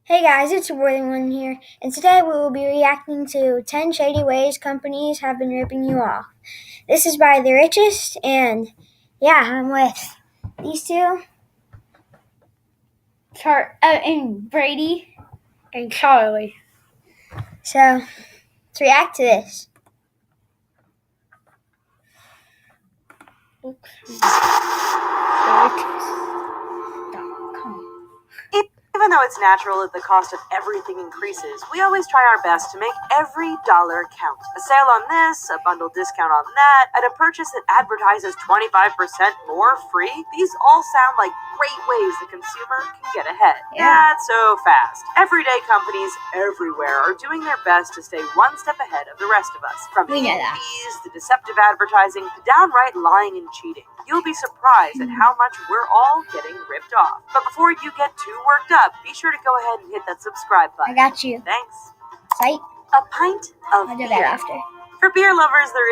Hey guys, it's Worthing here, and today we will be reacting to 10 shady ways companies have been ripping you off. This is by The Richest, and I'm with these two. And Brady and Charlie. So, let's react to this. Even though it's natural that the cost of everything increases, we always try our best to make every dollar count. A sale on this, a bundle discount on that, and a purchase that advertises 25% more free. These all sound like great ways the consumer can get ahead. Not so fast. Everyday companies everywhere are doing their best to stay one step ahead of the rest of us. From hidden fees to deceptive advertising to downright lying and cheating. You'll be surprised at how much we're all getting ripped off. But before you get too worked up, be sure to go ahead and hit that subscribe button. I got you. Thanks. Psych. A pint of I'll do beer. that after. For beer lovers, there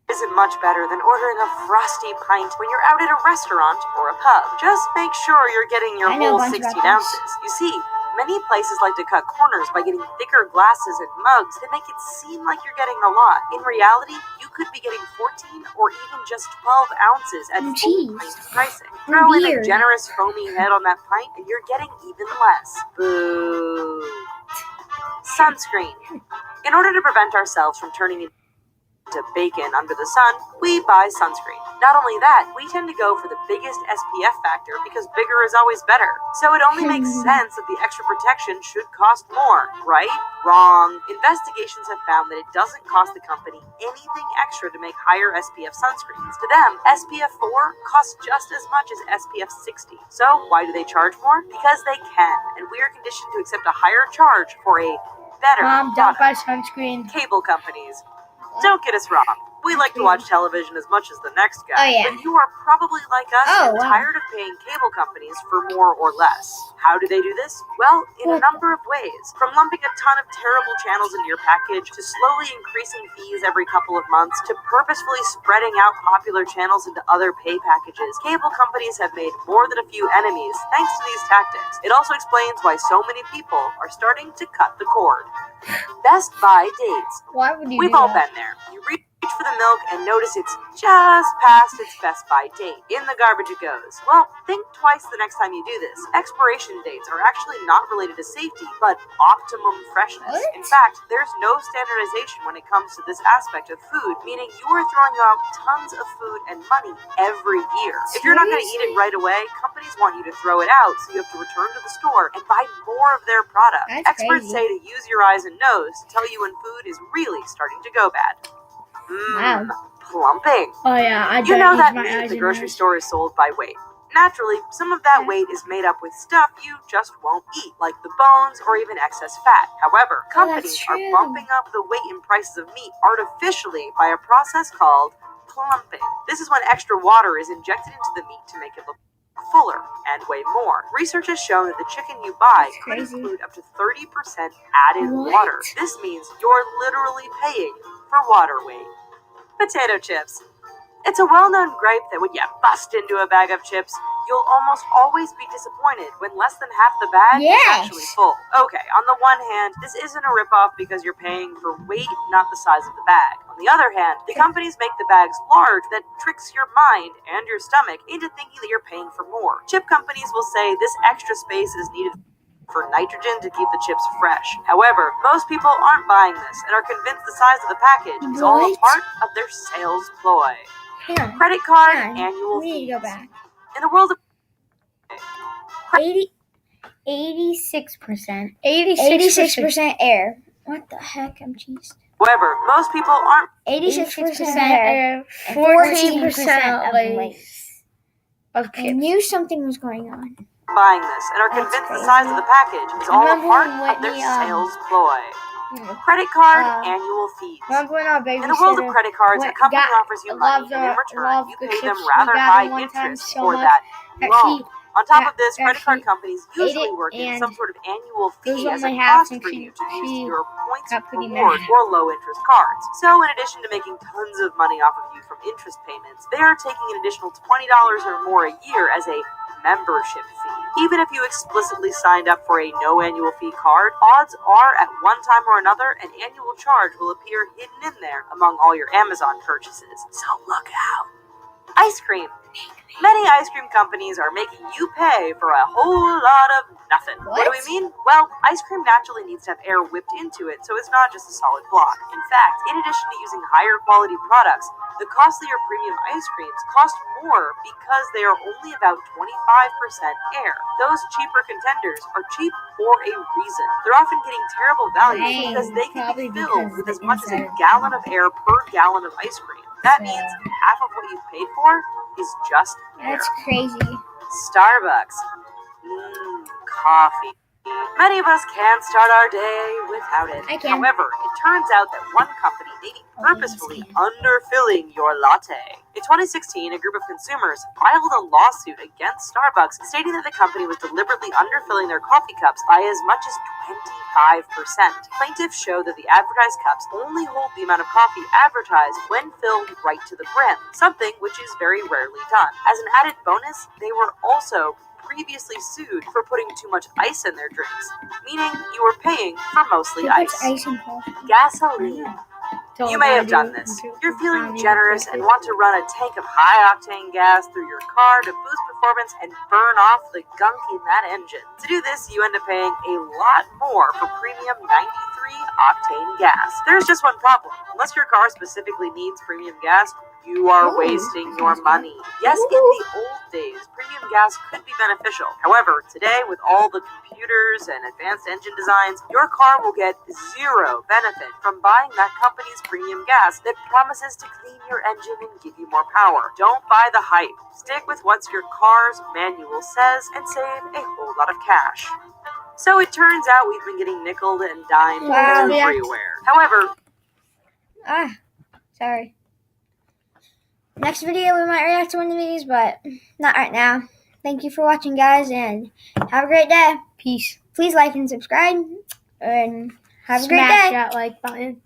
isn't much better than ordering a frosty pint when you're out at a restaurant or a pub. Just make sure you're getting your whole 16 ounces. You see, many places like to cut corners by getting thicker glasses and mugs that make it seem like you're getting a lot. In reality, you could be getting 14 or even just 12 ounces at full pint pricing. Throw in a generous foamy head on that pint and you're getting even less. Boo. Sunscreen. In order to prevent ourselves from turning into bacon under the sun, we buy sunscreen. Not only that, we tend to go for the biggest SPF factor because bigger is always better. So it only makes sense that the extra protection should cost more, right? Wrong. Investigations have found that it doesn't cost the company anything extra to make higher SPF sunscreens. To them, SPF 4 costs just as much as SPF 60. So why do they charge more? Because they can, and we are conditioned to accept a higher charge for a better Don't buy sunscreen. Cable companies. Don't get us wrong. We like to watch television as much as the next guy. But you are probably like us and tired of paying cable companies for more or less. How do they do this? Well, in a number of ways. From lumping a ton of terrible channels into your package, to slowly increasing fees every couple of months, to purposefully spreading out popular channels into other pay packages, cable companies have made more than a few enemies thanks to these tactics. It also explains why so many people are starting to cut the cord. Best Buy dates. Why would you We've do all that? been there. You reach for the milk and notice it's just past its Best Buy date. In the garbage it goes. Well, think twice the next time you do this. Expiration dates are actually not related to safety, but optimum freshness. In fact, there's no standardization when it comes to this aspect of food, meaning you are throwing out tons of food and money every year. If you're not going to eat it right away, companies want you to throw it out, so you have to return to the store and buy more of their product. Experts say to use your eyes and nose to tell you when food is really starting to go bad. Plumping. Oh yeah, You know that meat at the grocery store is sold by weight. Naturally, some of that weight is made up with stuff you just won't eat, like the bones or even excess fat. However, companies are bumping up the weight and prices of meat artificially by a process called plumping. This is when extra water is injected into the meat to make it look fuller and weigh more. Research has shown that the chicken you buy could include up to 30% added water. This means you're literally paying for water weight. Potato chips. It's a well-known gripe that when you bust into a bag of chips, you'll almost always be disappointed when less than half the bag is actually full. Okay, on the one hand, this isn't a ripoff because you're paying for weight, not the size of the bag. On the other hand, the companies make the bags large that tricks your mind and your stomach into thinking that you're paying for more. Chip companies will say this extra space is needed for nitrogen to keep the chips fresh. However, most people aren't buying this and are convinced the size of the package is all a part of their sales ploy. Credit card annual fees. Go back. In the world of 86% air. What the heck? I'm cheesed. However, most people aren't 86% air, 14% lace. I knew something was going on. Buying this and are convinced the size of the package is all a part of their sales ploy. Credit card annual fees. In the world of credit cards, a company offers you money, and in return, you pay them rather high interest for that loan. On top of this, credit card companies usually work in some sort of annual fee as a cost for you to use your points rewards or low-interest cards. So in addition to making tons of money off of you from interest payments, they are taking an additional $20 or more a year as a membership fee. Even if you explicitly signed up for a no annual fee card, odds are at one time or another an annual charge will appear hidden in there among all your Amazon purchases. So look out. Ice cream. Many ice cream companies are making you pay for a whole lot of nothing. What do we mean? Well, ice cream naturally needs to have air whipped into it, so it's not just a solid block. In fact, in addition to using higher quality products, the costlier premium ice creams cost more because they are only about 25% air. Those cheaper contenders are cheap for a reason. They're often getting terrible value because they can be filled with as much as a gallon of air per gallon of ice cream. That means half of what you paid for is just air. That's crazy. Starbucks. Coffee. Many of us can't start our day without it. I can. However, it turns out that one company may be purposefully underfilling your latte. In 2016, a group of consumers filed a lawsuit against Starbucks, stating that the company was deliberately underfilling their coffee cups by as much as 25%. Plaintiffs show that the advertised cups only hold the amount of coffee advertised when filled right to the brim, something which is very rarely done. As an added bonus, they were also previously sued for putting too much ice in their drinks, meaning you were paying for mostly Who puts ice in coffee? Gasoline. You may have done this. You're feeling generous and want to run a tank of high-octane gas through your car to boost performance and burn off the gunk in that engine. To do this, you end up paying a lot more for premium 93-octane gas. There's just one problem. Unless your car specifically needs premium gas, you are wasting your money. Yes, in the old days, premium gas could be beneficial. However, today, with all the computers and advanced engine designs, your car will get zero benefit from buying that company's premium gas that promises to clean your engine and give you more power. Don't buy the hype. Stick with what your car's manual says and save a whole lot of cash. So it turns out we've been getting nickeled and dimed everywhere. However, sorry. Next video we might react to one of these, but not right now. Thank you for watching, guys, and have a great day. Peace. Please like and subscribe, and have a great day. Smash that like button.